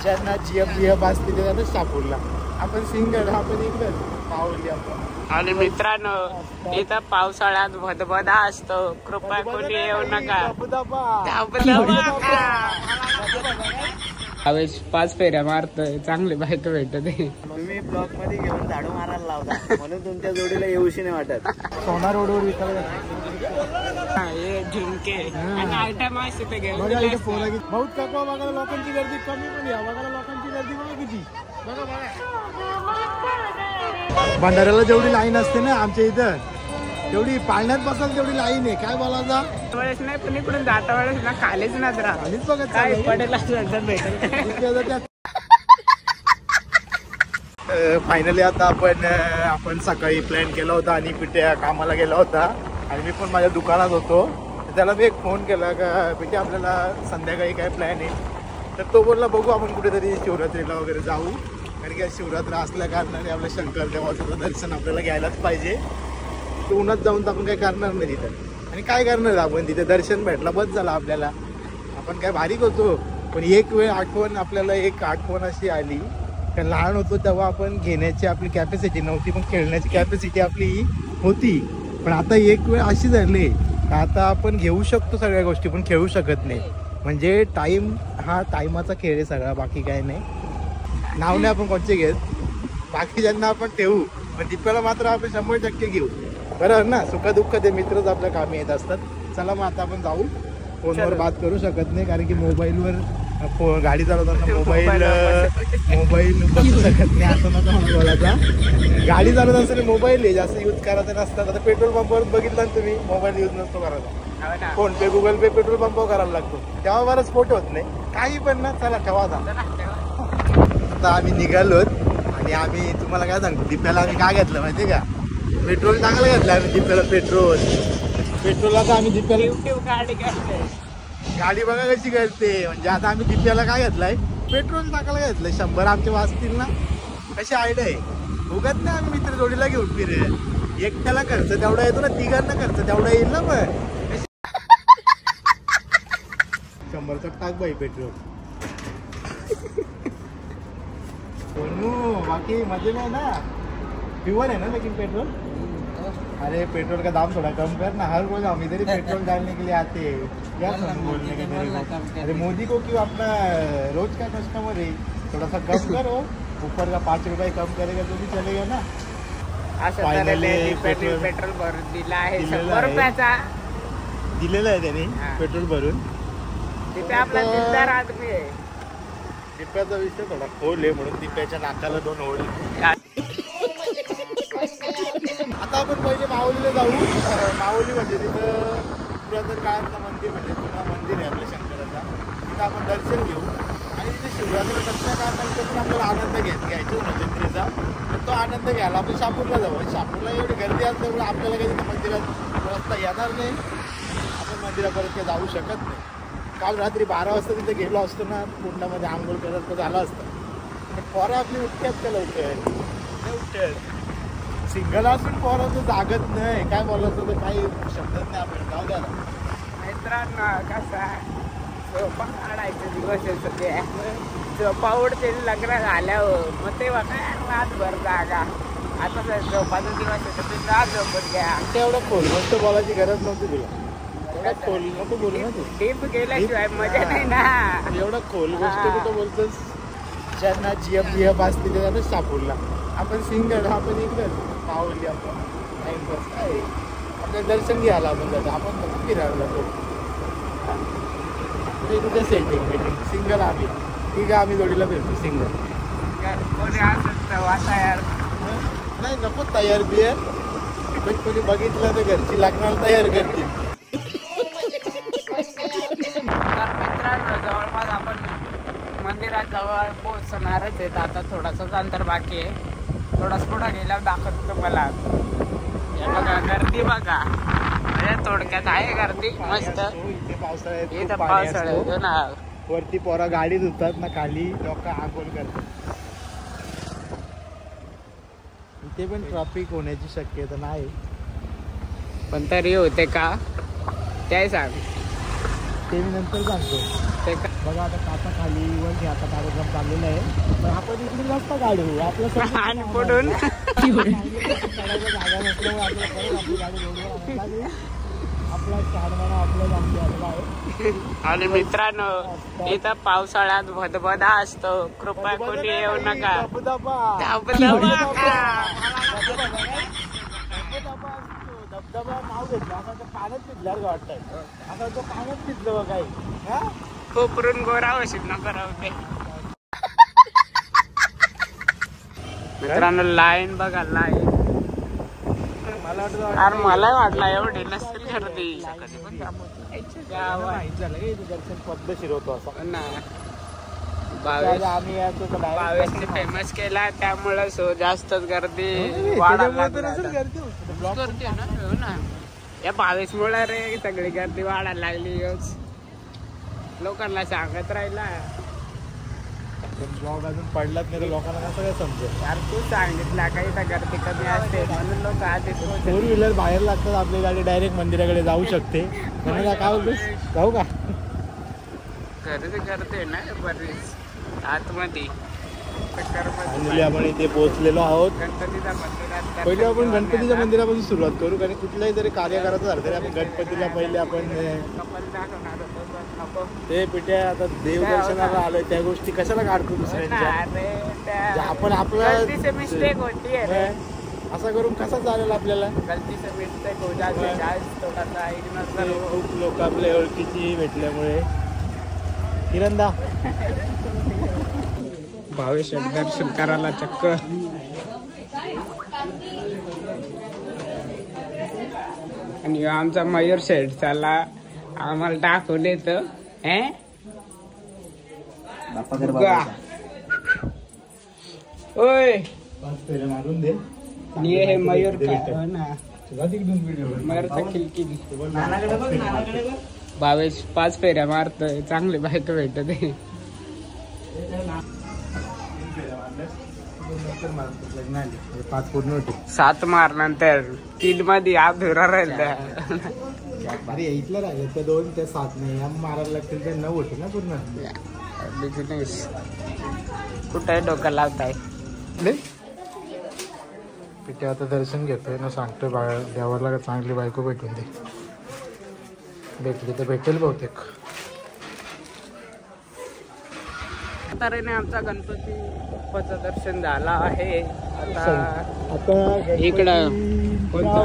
ज्यांना GF असते ते जातात शापूरला. आपण सिंगल आपण इकडे माऊली आपण. आणि मित्रांनो इथं पावसाळ्यात भदभदा असतो, कृपया कोणी येऊ नका. यावेळेस 5 फेऱ्या मारतोय, चांगले बायक भेटते. तुम्ही ब्लॉक मध्ये घेऊन झाडू मारायला लावता म्हणून तुमच्या जोडीला येऊशी नाही वाटत. सोना रोडवर विकायला हे झुमके आणि आयटम असते ते घेऊन बहुत काका बघायला लोकांची गर्दी कमी पण या बघायला लोकांची गर्दी बघा किती. बघा भंडाऱ्याला जेवढी लाईन असते ना आमच्या इथं तेवढी पाळण्यात बसायला तेवढी लाईन आहे. काय बोलायचा वेळेस नाही पण इकडून जाता वेळेस ना खालीच ना जरा खालीच बघत काय पडेल भेटेल. फायनली आता आपण सकाळी प्लॅन केला होता आणि पिट्या कामाला गेला होता आणि मी पण माझ्या दुकानात होतो. त्याला मी एक फोन केला का पिठे आपल्याला संध्याकाळी काय प्लॅन आहे. तर तो बोलला बघू आपण कुठेतरी शिवरात्रीला वगैरे जाऊ, कारण की शिवरात्री असल्या कारणाने आपल्या शंकर देवाचं दर्शन आपल्याला घ्यायलाच पाहिजे. तर उन्हात जाऊन तर आपण काही करणार नाही तिथं. आणि काय करणार आपण तिथे दर्शन भेटला बस झाला आपल्याला. आपण काय भारी होतो पण एक वेळ आपल्याला एक आठवण अशी आली का लहान होतो तेव्हा आपण घेण्याची आपली कॅपॅसिटी नव्हती पण खेळण्याची कॅपॅसिटी आपली होती. पण आता एक वेळ अशी झाली आता आपण घेऊ शकतो सगळ्या गोष्टी पण खेळू शकत नाही. म्हणजे टाईम हा टाईमाचा खेळ आहे सगळा, बाकी काय नाही. नाव नाही आपण कोणते घेत, बाकीच्यांना आपण ठेवू पण दिप्याला मात्र आपण 100% घेऊ. बरोबर ना, सुखदुःख ते मित्रच आपल्या कामी येत असतात. चला मग आता आपण जाऊ. फोनवर बात करू शकत नाही कारण की मोबाईलवर गाडी चालवताना मोबाईल बसू शकत नाही. असं नका म्हणून बोलायचा. गाडी चालवत असताना मोबाईल आहे जास्त यूज करायचा नसतात. आता पेट्रोल पंपावर बघितला ना तुम्ही मोबाईल यूज नसतो करायचा. फोन पे गुगल पे पेट्रोल पंपावर करायला लागतो तेव्हा बरंच स्फोट होत नाही काही पण ना. चला ठेवा आता आम्ही निघालोत आणि आम्ही तुम्हाला काय सांगतो दिप्याला आम्ही काय घेतलं माहिती का, पेट्रोल चांगलं घेतलं आम्ही दिप्याला. पेट्रोलला तर आम्ही दिप्याला गाडी बघा कशी करते. म्हणजे आता आम्ही दिप्याला काय घेतलंय पेट्रोल टाकायला घेतलंय. 100 आमचे वाचतील ना. कशी आयडिया आहे उगत ना आम्ही मित्र जोडीला घेऊन फिरे. एकट्याला खर्च तेवढा येतो ना, तिघांना खर्च तेवढा येईल ना. पण 100चा टाक बाई पेट्रोल. बाकी मजे में ना प्योर है ना लेकिन पेट्रोल. अरे पेट्रोल का दाम थोड़ा कम कर ना. हर रोज हम इधर ही पेट्रोल डालने के लिए आते हैं. क्या बोलने के मेरे को. अरे मोदी को क्यों, अपना रोज का कस्टमर है, थोड़ा सा कम करो. ऊपर का 5 रुपये कम करेगा तो भी चलेगा ना. पेट्रोल भरून दिला आहे 100 रुपयाचा दिलेला आहे त्याने पेट्रोल भरून. तिथे आपला दिलदार आदमी आहे. दिप्याचा विषय थोडा खोल आहे म्हणून दिप्याच्या नाकाला 2 होल. आता आपण पहिले माऊलीला जाऊ. माऊली म्हणजे तिथं पुरातन काळातलं मंदिर, म्हणजे जुना मंदिर आहे आपल्या शंकराचा. तिथं आपण दर्शन घेऊ आणि तिथे शिवरात्री दर्शन कारणाने पण आपल्याला आनंद घ्यायचो नवरात्रीचा. तर तो आनंद घ्यायला आपण शापूरला जाऊ. शापूरला एवढी गर्दी असल्यामुळे आपल्याला काही तिथं मंदिरात रस्ता येणार नाही. आपण मंदिरापर्यंत काही जाऊ शकत नाही. काल रात्री 12 वाजता तिथे गेलो असतो ना, कुंडामध्ये आंघोळ करत तर झालं असतं. पण पोरं आपली उठतात का लवकर नाही उठत. सिंगल असून पोरं तर जागत नाही. काय बोलायचं तर काही शब्दच नाही आपण. जाऊ द्या मित्रांनो कसा झोपा काढायचं दिवस ते झोपा उडते लग्न झाल्यावर मग तेव्हा काय रातभर जागा. आता झोपाचा दिवस येतो ते जा झोपत घ्या. तेवढं खोल मस्त बोलायची गरज नव्हती तुला. एवढा खोल नको बोलू ना तू. डीप गेल्याशिवाय मजा नाही ना. एवढा खोल गोष्ट कुठं बोलतोस. ज्यांना GF असते ते जातात शापूरला. आपण सिंगल आपण इकडे माऊली आपण टाइमपास काय आपलं दर्शन घ्यायला आपण जातो. आपण फक्त फिरायला जातो. कुठे सेटिंग सिंगल आम्ही ठीक आहे. आम्ही जोडीला फिरतो सिंगल. कोणी असं वाटायर नाही नको तयार बियर. पण कोणी बघितलं तर घरची लग्नाला तयार करतील. मित्रांनो जवळपास आपण मंदिरात जवळ पोहोचणारच आहेत. आता थोडासाच अंतर बाकी आहे. थोडाच पुढे गेल्यावर दाखवतो तुम्हाला. बघा गर्दी बघा. थोडक्यात आहे गर्दी मस्त. पावसाळ्यात पावसाळ्यात ना वरती पोरा गाडी धुतात ना, खाली लोक आंघोळ करतात. इथे पण ट्रॅफिक होण्याची शक्यता नाही पण तरी होते का ते सांग. ते मी नंतर सांगतो. ते बघा आता काचा खाली वर घ्यायचा कार्यक्रम चाललेला आहे, पण आपण इकडे जास्त काढू आपलं आणि पडून जागा नसल्यामुळे आपल्याला परत आपली गाडी रोडवर आणायला लागली. आपला चारमाना आपलं आपलं आहे. आणि मित्रांनो इथं पावसाळ्यात भदभदा असतो, कृपया कोणी येऊ नका. धबधबा नाव घेतलं आता ते पाण्यात पिजल्यावर वाटतंय. आता तो पाण्यात पिजलं बघ काही. कोपरून गोरा होशील ना बरोबर. मित्रांनो लाईन बघा लाईन. मला वाटतं अरे मला वाटलं एवढी नसेल गर्दी. दर्शन पद्धतशीर होतो असं ना. आम्ही यायचो तर direct बावीसने फेमस केला त्यामुळे जास्तच गर्दी त्याच्यामुळे वाढायला तर लागली असेल आता. गर्दी होती. ब्लॉक गर्दी आहे ना, हो ना. या 22 मुळे रे सगळी गर्दी वाढायला लागली. लोकांना सांगत राहिला. ब्लॉग अजून पडलाच नाही तर लोकांना कसं काय समजेल. यार तू सांगितला का इथं गर्दी कमी असते म्हणून लोक आधीच फोर व्हीलर बाहेर लागतात, आपली गाडी डायरेक्ट मंदिराकडे जाऊ शकते. म्हणून काय बोलतोस, जाऊ का? गर्दी करते ना बरीच आतमध्ये. फायनली आपण इथे पोहोचलेलो आहोत. गणपतीच्या मंदिरात पहिले आपण गणपतीच्या मंदिरापासून सुरुवात करू, कारण कुठल्याही जरी कार्य करायचं झालं तरी आपण गणपतीला पहिले आपण कपल दाखवणार होतो. ते पिठ्या आता देवदर्शनाला आलोय त्या गोष्टी कशाला काढतो दुसऱ्यांच्या. आपण आपलं मिस्टेक होती असं करून कसा चालेल आपल्याला. गलतीचं मिस्टेक हो जाते थोडासा इग्नोर करो. खूप लोक आपल्या ओळखीची भेटल्यामुळे. किरणदा भावेश दर्शन करायला चक्क. आणि आमचा मयूर शेठ चालला आम्हाला टाकून येत. ओय मारून दे. ये हे मयूर का ना मयूरचा किलकिल. भावेश 5 फेऱ्या मारतोय, चांगली बायको भेटत. 5 पूर्ण होते. 7 मार नंतर 3 मध्ये अधुरा राहिला. अरे इथलं राहिलं त्या 2 त्या 7 नाही मारायला लागतील त्या 9 होते ना पूर्ण. बिझनेस कुठे डोकं लावताय. तिथे आता दर्शन घेतोय ना, सांगतोय देवाला चांगली बायको भेटून दे. भेटली तर भेटेल बहुतेक. तऱ्हेने आमचा गणपती बाप्पाचं दर्शन झाला आहे. आता इकडं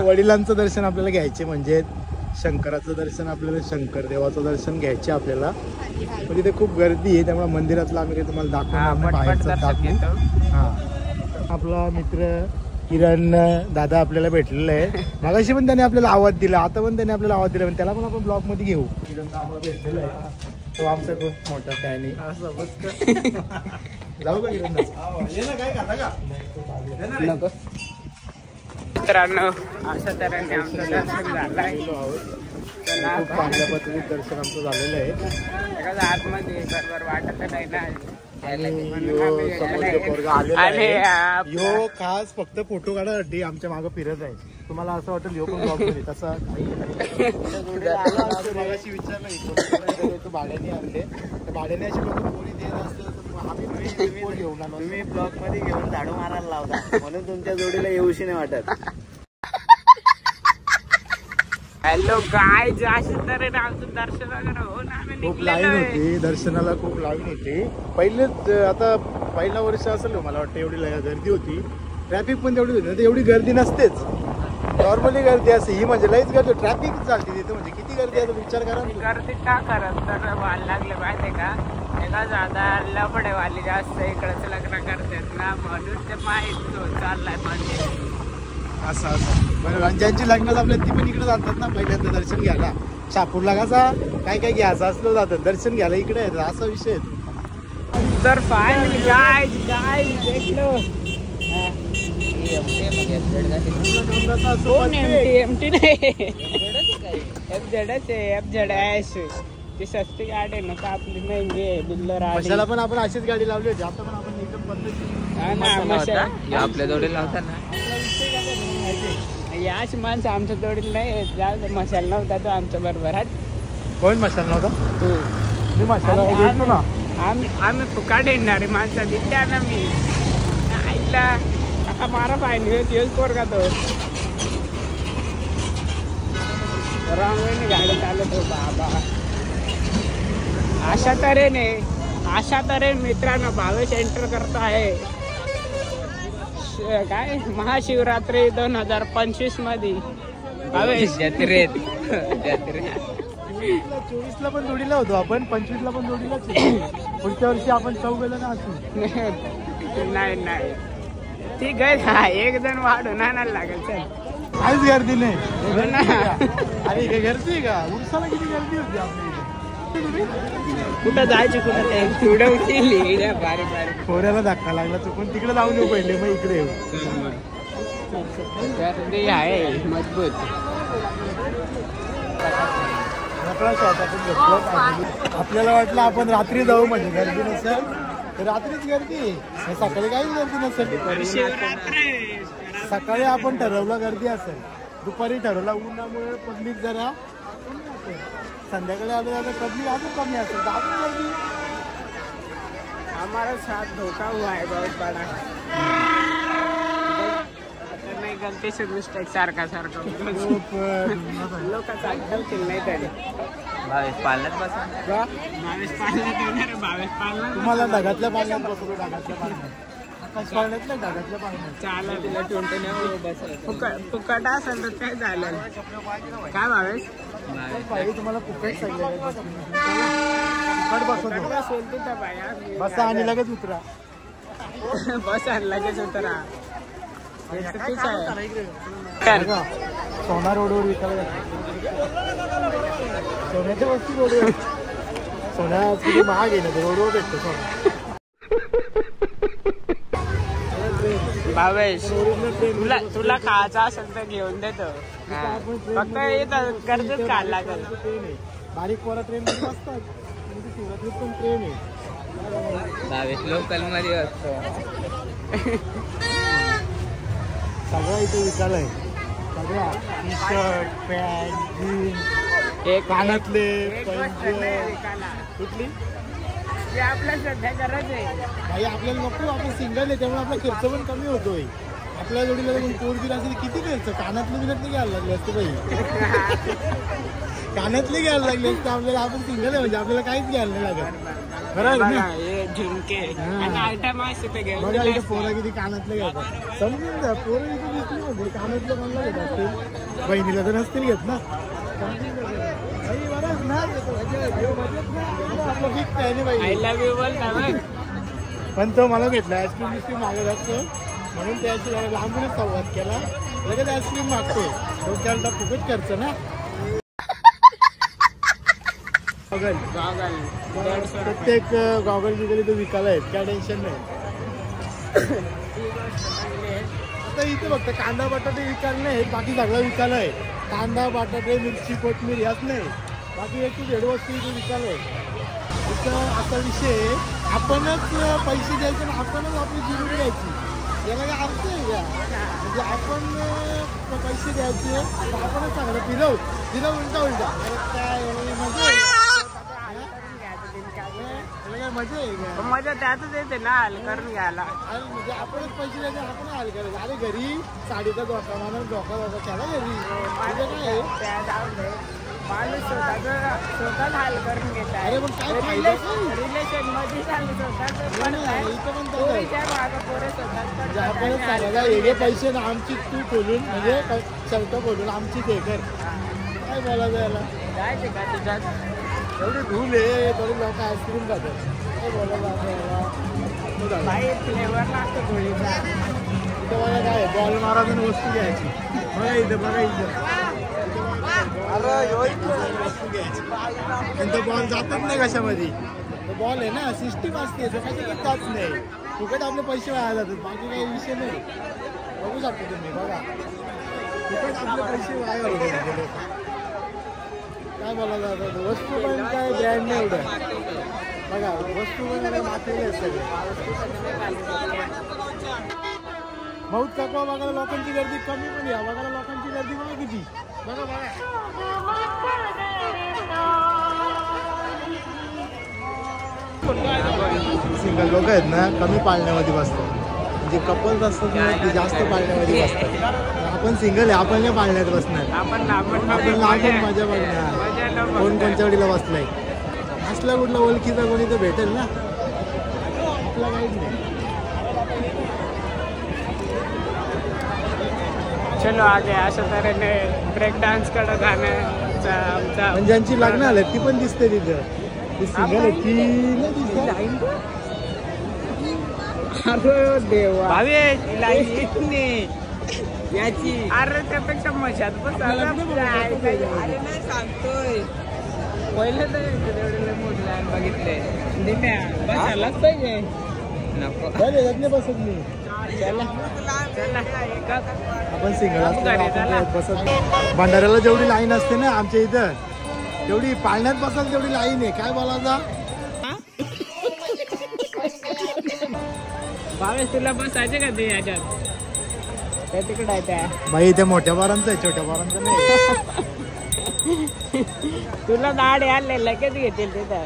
वडिलांचं दर्शन आपल्याला घ्यायचे, म्हणजे शंकराचं दर्शन आपल्याला, शंकर देवाचं दर्शन घ्यायचे आपल्याला. पण तिथे खूप गर्दी आहे त्यामुळे मंदिरातलं आम्ही काही तुम्हाला दाखवणार नाही, बाहेरचं दाखवू. हा आपला मित्र किरण दादा आपल्याला भेटलेला आहे. मागाशी पण त्याने आपल्याला आवाज दिला, आता पण त्याने आपल्याला आवाज दिला, पण त्याला पण आपण ब्लॉग मध्ये घेऊ. किरण आम्हाला भेटलेला आहे, तो आमचा खूप मोठा फॅन आहे. जाऊ का किरण? काय खाता का नको. मित्रांनो अशा तऱ्हेने आमचं दर्शन झालं आहे. खूप चांगल्या पद्धतीने दर्शन आमचं झालेलं आहे. आतमध्ये बरोबर वाटत नाही ना. यो खास फक्त फोटो काढासाठी आमच्या मागं फिरत आहे. तुम्हाला असं वाटेल यो पण ब्लॉग मध्ये तसं मगाशी विचारलं भाड्याने आणले, भाड्याने अशी लोक पोरी देत असते आम्ही घेऊन आलो. तुम्ही ब्लॉक मध्ये घेऊन झाडू मारायला लावता म्हणून तुमच्या जोडीला येऊशी नाही वाटत. हॅलो काय अशा तऱ्हेने आमचं दर्शन वगैरे हो ना. खूप लाईन होती दर्शनाला, खूप लाईन होती. पहिलेच आता पहिला वर्ष असेल मला वाटतं एवढी गर्दी होती. ट्रॅफिक पण तेवढी होती, एवढी गर्दी नसतेच. नॉर्मली गर्दी असते, ही म्हणजे लईच गर्दी. ट्रॅफिक चालते तिथे, म्हणजे किती गर्दी आहे विचार करा. गर्दी का करत तर व्हायला लागले माहितीये का, एका जादा लफडेवाली जास्त इकडचं लग्न करतात ना, म्हणून ते माहीत चाललाय म्हणजे असं बरोबर. आणि ज्यांची लग्न आपल्या ती पण इकडे जातात ना पहिल्यांदा दर्शन घ्यायला. शापूरला कसा काय काय घ्यायचं असलं जातात, दर्शन घ्यायला इकडे येतात, असा विषय. तर फायनली काय देखलो एमटी नाही FZ ती सस्ती गाडी आहे ना, आपली नाही बिल्लर मशाला पण आपण अशीच गाडी लावली होती. आता पण आपण एकदम पद्धती आपल्या जोडीला लावता ना. याच माणसं आमच्या जोडीला नाही, जास्त मशाला नव्हता तो आमच्या बरोबर. कोण मशाल नव्हता तू मी मशाला घेतो ना. आम्ही फुकाट येणारे माणसं दिसल्या ना मी आईला आता मारा पाहिजे दिवस पोर का तो रांगोळीने गाडी चालत हो बाबा. अशा तऱ्हेने मित्रांनो भावेश एंटर करतो आहे काय महाशिवरात्री 2025 मध्ये भावेश जत्रेत 24ला पण जोडीला होतो आपण 25ला पण जोडीलाच पुढच्या वर्षी आपण 4 ना असू. नाही ती गय एक जण वाढून आणायला लागेल चल. काहीच गर्दी नाही अरे काय गर्दी का उरसाला किती गर्दी होती आपली कुठं जायचं कुठं ते उडवतील बारीक बारीक खोऱ्याला धक्का लागला चुकून तिकडे जाऊन येऊ पहिले मग इकडे येऊ. गर्दी आहे मजबूत. आपल्याला वाटलं आपण रात्री जाऊ म्हणजे गर्दी नसेल तर रात्रीच गर्दी सकाळी काहीच गर्दी नसेल. सकाळी आपण ठरवलं गर्दी असेल दुपारी ठरवलं उन्हामुळे पब्लिक जरा संध्याकाळी आलं पब्लिक अजून कमी असेल तर अजून गर्दी. हमारा साथ धोखा हुआ है बहुत बड़ा. नाही गलती से मिस्टेक सारखा लोक चालतील नाही तरी भावेश पालनात बसा. भावेश पालनात येणार भावेश पालनात तुम्हाला ढगातल्या पाण्यात बसवलं ढगातल्या पाण्यात आकाश पाण्यात नाही ढगातल्या पाण्यात चालेल तिला टोंटून फुकट असेल तर काय झालं काय भावेश पाहिजे तुम्हाला फुकट सांगितलं फुकट बसवतो बसा आणि लगेच उतरा. बस आणि लगेच उतरा. सोना रोडवर विकायला सोन्याच्या वस्तू रोडवर सोन्या किती महाग आहे ना ते रोडवर भेटतो सोना. भावेश तुला खायचं असेल तर घेऊन देतो फक्त येतं कर्जच खायला लागेल. बारीक पोरा ट्रेन मध्ये असतात सुरतला पण ट्रेन आहे. भावेश लोकल मध्ये असतो. सगळं इथे विकायला आहे सगळं टी शर्ट पॅन्ट जीन्स कानातले कुठली आपल्या सध्या गरज आहे भाई आपल्याला नको आपण सिंगल आहे त्यामुळे आपला खर्च पण कमी होतोय. आपल्या जोडीला कोण दिला असेल किती खर्च कानातले बिनत नाही घ्यायला लागले असते भाई कानातले घ्यायला लागले असते आपल्याला. आपण सिंगल आहे म्हणजे आपल्याला काहीच घ्यायला नाही लागत बरोबर. झुमके बघा इथे पोरं किती कानातले घेतात समजून जा. पोरं इथे दिसली म्हणजे कानातले कोणाला घेत असतील बहिणीला तर नसतील घेत ना. पण तो मला भेटला आईस्क्रीम बिस्क्रीम मागत असतो म्हणून त्याची लांबूनच संवाद केला लगेच आईस्क्रीम मागतो. डोक्याला फुकट खर्च ना. प्रत्येक गॉगल बिगल इथे विकायला आहेत काय टेन्शन नाही. आता इथे फक्त कांदा बटाटे विकायला नाही बाकी सगळं विकायला आहे. कांदा बटाटे मिरची कोथमीर याच नाही बाकी एक भेड वस्तू इथे विकायला आहे. इथं असा विषय आपणच पैसे द्यायचे आणि आपणच आपली जिरूड द्यायची याला काय अर्थ आहे का. म्हणजे आपण पैसे द्यायचे आपणच चांगलं दिलं उलटा काय मजा आहे का. मजा त्यातच येते ना हल करून घ्यायला. म्हणजे आपणच पैसे द्यायचे आपण हाल करायचं. अरे घरी साडीचा धोका म्हणून धोका त्याला घरी माझं काय माणूस स्वतःच हाल करून घेत आहे. अरे मग काय फायदा रिलेशन मध्ये हे पैसे ना आमची तू खोलून म्हणजे शर्ट खोलून आमची ते कर काय बोलायचं याला. जायचे का तुझ्यात एवढी धूल आहे तरी लोक आईस्क्रीम खातात काय बोलायचं. फ्लेवर लागतो थोडीचा. इथं बघा काय बॉल मारायचं वस्तू घ्यायची. बघा इथं वस्तू घ्यायची नंतर बॉल जातात नाही कशामध्ये. बॉल आहे ना सिस्टीम असते कशाच्यात जात नाही फुकट आपले पैसे वाया जातात बाकी काही विषय नाही. बघू शकता तुम्ही बघा फुकट आपले पैसे वाया होते. काय बोलायला जातात वस्तू पण काय ब्रँड नाही एवढं बघा वस्तू पण माथेले असते. बहुत काकवा बघायला लोकांची गर्दी कमी पण या बघायला लोकांची गर्दी बघा किती बघा बघा सिंगल लोक आहेत ना कमी पाळण्यामध्ये बसतात, म्हणजे कपल्स असतात ना ते जास्त पाळण्यामध्ये बसतात. आपण सिंगल आहे, आपण नाही पाळण्यात बसणार, आपण लांबून मजा बघणार कोण कोणच्या वडीला बसलाय. असला कुठला ओळखीचा कोणी तर भेटेल ना, आपला काहीच नाही. चलो आगे अशा तऱ्हेने ब्रेक डान्स कडे जाण्याचा आमचा पण ज्यांची लग्न आलं ती पण दिसते तिथं, ती सिंगल आहे ती नाही दिसत. अरे देवा याची अरे त्यापेक्षा मशात पण अरे नाही सांगतोय पहिलं तर तेवढे मोठे बघितले बसायलाच पाहिजे नको बसत नाही. चला आपण सिंगल बसत नाही. भंडाऱ्याला जेवढी लाईन असते ना आमच्या इथं तेवढी पाळण्यात बसायला तेवढी लाईन आहे. काय बोलायचा भावेश तुला बसायचे का ते याच्यात त्या तिकडे आहे त्या बाई ते मोठ्या पोरांचं आहे, छोट्या पोरांचं नाही. तुला दाढी आले लगेच घेतील तिथं.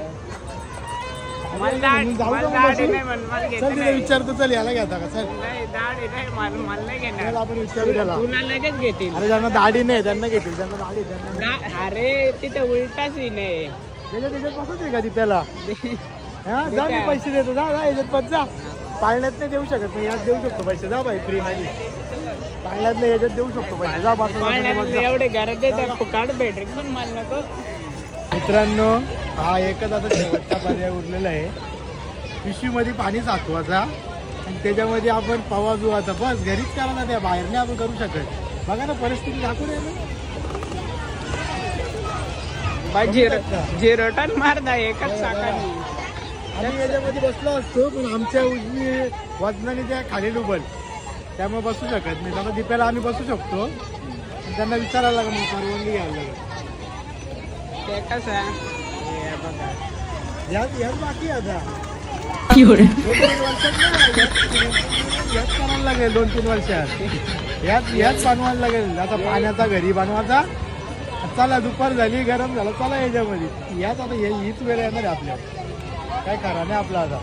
विचारतो चल याला घेता का चल नाही दाढी नाही मला नाही घेणार. आपण विचारू त्याला. तुला लगेच घेतील. अरे ज्यांना दाढी नाही त्यांना घेतील, ज्यांना दाढी त्यांना. अरे तिथे उलटा सीन आहे. त्याच्यात बसत आहे का ती त्याला जा मी पैसे देतो जा याच्यात पद जा. पाळण्यात नाही देऊ शकत नाही, यात देऊ शकतो पैसे. जा बाई फ्री मध्ये पाळण्यात नाही याच्यात देऊ शकतो पैसे. जा बस एवढे घरात फुकाट भेटेल पण मला नको. मित्रांनो हा एकच आता शेवटचा पर्याय उरलेला आहे. पिशवीमध्ये पाणी साचवायचा आणि त्याच्यामध्ये आपण पवा जुवाचा. बस घरीच करा ना, त्या बाहेर नाही आपण करू शकत. बघा ना परिस्थिती दाखवून आहे ना. झिरोटन मारता एकच साकानी. आम्ही याच्यामध्ये बसलो असतो पण आमच्या उजवी वजनाने त्या खाली डुबल, त्यामुळे बसू शकत नाही. त्यामुळे दिप्याला आम्ही बसू शकतो, त्यांना विचारायला लागेल, परवानगी घ्यायला लागेल. ते कसं याच बाकी आता याच करायला लागेल 2-3 वर्षात. याच बनवायला लागेल. आता पाण्याचा घरी बनवायचा. चला दुपार झाली, गरम झालं, चला याच्यामध्ये याच. आता हीच वेळ येणार आहे आपल्याला. काय करा नाही आपला आता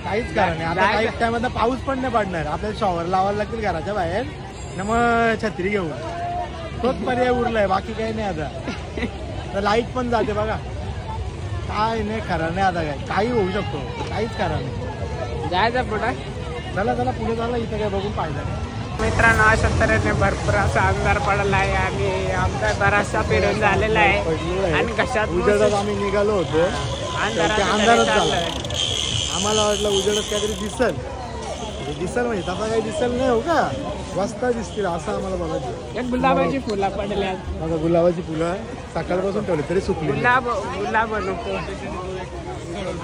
काहीच करा नाही. आता काही टाइम पाऊस पण नाही पडणार. आपल्याला शॉवर लावायला लागतील घराच्या बाहेर ना, मग छत्री घेऊन तोच पर्याय उरलाय. बाकी काही नाही आता. लाईट पण जाते बघा. काय नाही खरं नाही आता. काही होऊ शकतो, काहीच करा नाही. जायचं पुढे. चला चला पुढे झाला. इथं काय बघून पाहिजे मित्रांनो अशा तऱ्हेने भरपूर असा अंधार पडला आहे आणि आमचा बराचसा फिरून झालेला आहे आणि कशात उजेडात आम्ही निघालो होतो. अंधारच झाला. अंधारात आम्हाला वाटलं उजेडात काहीतरी दिसल म्हणजे तसा काही दिसल नाही हो का, वाजता दिसतील असं आम्हाला बघायचं. गुलाबाची फुलं पडल्या बघा गुलाबाची फुलं सकाळपासून ठेवली तरी सुकली. गुलाब नको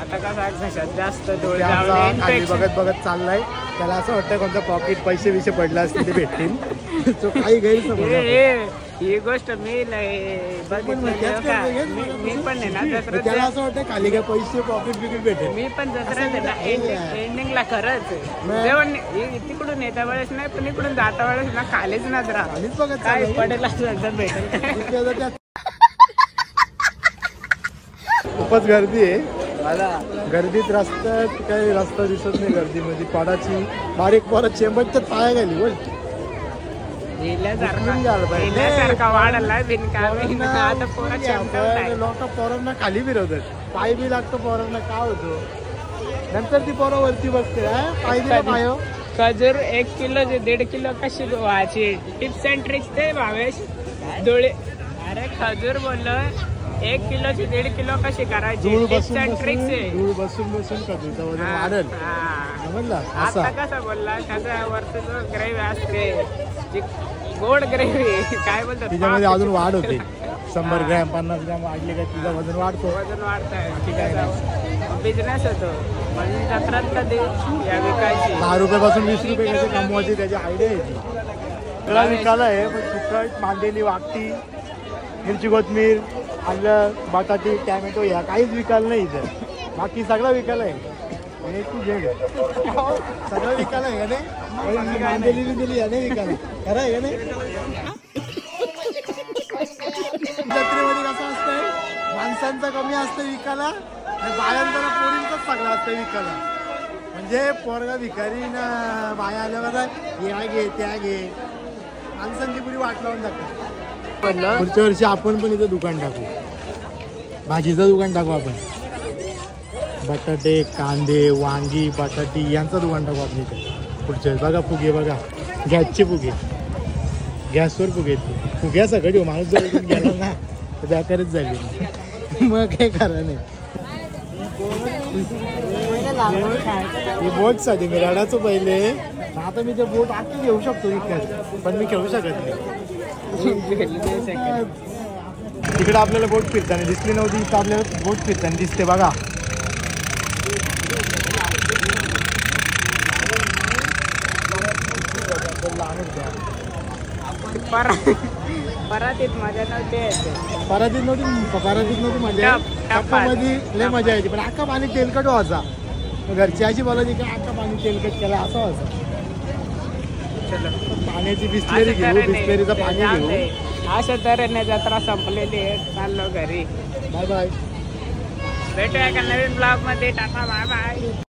आता कसा घशात जास्त डोळे खाली बघत बघत चाललाय. त्याला असं वाटतं कोणतं पॉकेट पैसे विषय पडला असतील ते भेटतील. तो काही गैरसमज. ही गोष्ट मी पण आहे ना त्याला असं वाटतं खाली काय पैसे पॉकेट बिकेट भेटेल. मी पण जत्रा एंडिंगला खरंच जेवण तिकडून येत्या वेळेस नाही पण इकडून जाता वेळेस ना खालीच नजरा खालीच बघत काय पडेल असं भेटेल. खूपच गर्दी आहे. गर्दीत रस्त्यात काही रस्ता दिसत नाही. गर्दीमध्ये पाडाची बारीक पोरं चेंबरच्यात पाया गेली. बोल लोक पोरांना खाली फिरवतात. पाय बी लागतो पोरांना. काय होतो नंतर ती पोरं वरती बसते. पाय दिला पाय खजूर 1 किलो 1.5 किलो कशी व्हायची टिप्स अँड ट्रिक्स ते भावेश डोळे. अरे खजूर बोललो 1 किलोची 1.5 किलो कशी करायची टिप्स अँड ट्रिक्स आहे. धूळ बसून बसून खजूरचं वजन वाढेल. आता कसा बोलला त्याचा वरती जो ग्रेव्ही असते गोड ग्रेव्ही काय बोलतात त्याच्यामध्ये अजून वाढ होते. 100 ग्रॅम 50 ग्रॅम वाढले का तुझं वजन वाढतो. वजन वाढतंय. बिझनेस होतो म्हणजे जत्रात कधी या विकायची 10 रुपयापासून 20 रुपये कसे कमवायची त्याची आयडिया यायची. सगळा विकायला आहे पण सुकट मांदेली वाकटी मिरची कोथमीर आलं बटाटी टॅमॅटो ह्या काहीच विकायला नाही इथं. बाकी सगळं विकायला आहे. सगळं विकायला आहे का नाही. मांदेली बिंदेली या नाही विकायला. खरं आहे का नाही. जत्रेमध्ये कसं असतंय माणसांचं कमी असतं विकायला बायांचा पोरींचाच सगळं असतं विकायला. म्हणजे पोरगा भिकारी ना बाया आल्यावर या घे त्या घे माणसांची पुरी वाट लावून टाकतात. पुढच्या वर्षी आपण पण इथं दुकान टाकू, भाजीचं दुकान टाकू आपण. बटाटे, कांदे, वांगी, बटाटी यांचं दुकान टाकू आपण इथे पुढच्या वेळेस. बघा फुगे, बघा गॅसचे फुगे, गॅसवर फुगे. फुग्या सगळं ठेवू, माणूस जर गेला ना तर बेकारच झाली. मग काय करा नाही. ही बोट साठी मी रडायचो पहिले. आता मी ते बोट आत्ता घेऊ शकतो विकत, पण मी खेळू शकत नाही. तिकडे आपल्याला बोट फिरताना दिसली नव्हती, तर आपल्याला बोट फिरताना दिसते बघा. परातीत मजा नव्हती. परातीत नव्हती मजा. टप्पामध्ये लय मजा येते, पण अख्खा पाणी तेलकट व्हायचा. घरची अशी बोलायची की अख्खा पाणी तेलकट केला असं व्हायचं. पाण्याची बिस्लेरी घेऊ, बिस्लेरीचं पाणी घेऊ. अशा तऱ्हेने जत्रा संपलेली आहे. चाललो घरी. Bye bye. भेटूया एका नवीन ब्लॉग मध्ये. Tata bye bye.